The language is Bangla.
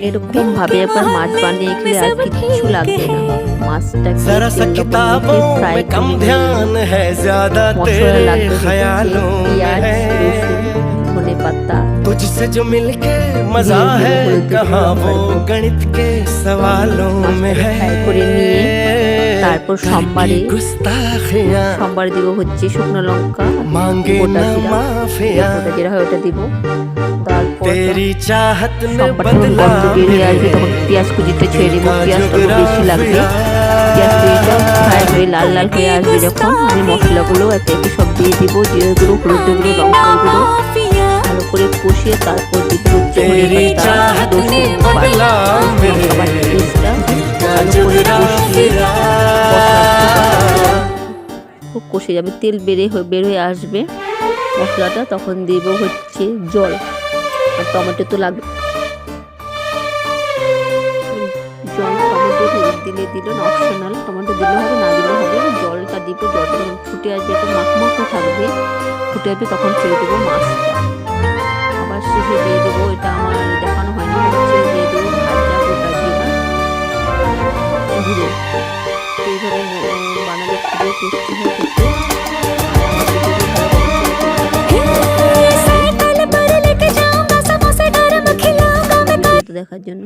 এরকম ভাবে একবার মাছ বানিয়ে খেলে আর কিচ্ছু লাগবে না। মাছটাকে जरा सा किताबों ফ্রাই में कम করে ध्यान है, ज्यादा মশলা तेरे লাগবে হচ্ছে ख्यालों में পেঁয়াজ, है। রসুন, ধনে পাতা, तुझसे जो मिलके मजा है, कहाँ वो गणित के सवालों में है। ফ্রাই করে নিয়ে তারপর সোমবারে गुस्ताखियां দিব হচ্ছে শুকনো লঙ্কা, मांगे গোটা न জিরা, माफिया, গোটা জিরা হয় ওটা দিব। তারপর तेरी चाहत ने সোমবার যখন बदला গন্ধ বের হয়ে আসবে তখন পেঁয়াজ কুচিটা ছেড়ে দিব। পেঁয়াজটা খুব বেশি লাগবে। পেঁয়াজ কুচিটা ফ্রাই হয়ে লাল লাল হয়ে আসবে যখন আমি মশলাগুলো একে একে সব দিয়ে দিব। জিরে গুঁড়ো, হলুদ গুঁড়ো, লঙ্কার গুঁড়ো ভালো করে কষিয়ে তারপর দিব হচ্ছে ধনে পাতা, রসুন বাটা, সবার পেস্টটা ভালো করে কষিয়ে খুব কষে যাবে, তেল বের হয়ে আসবে মশলাটা, তখন দিব হচ্ছে জল। আর টমেটো তো লাগবে, জল টমেটো দিলে না, অপশনাল, টমেটো দিলে হবে না দিলে হবে। জলটা দিব, জলটা যখন ফুটে আসবে একটু মাখমাখো থাকবে, ফুটে আসবে তখন ছেড়ে দেবো মাছটা। আবার শেষে দিয়ে দেবো, এটা আমার দেখানো হয়নি, হচ্ছে দিয়ে দেবো ভাজা গোটা জিরা গুঁড়ো। এইভাবে বানালে খুবই টেস্টি হয় খেতে। দেখার জন্য।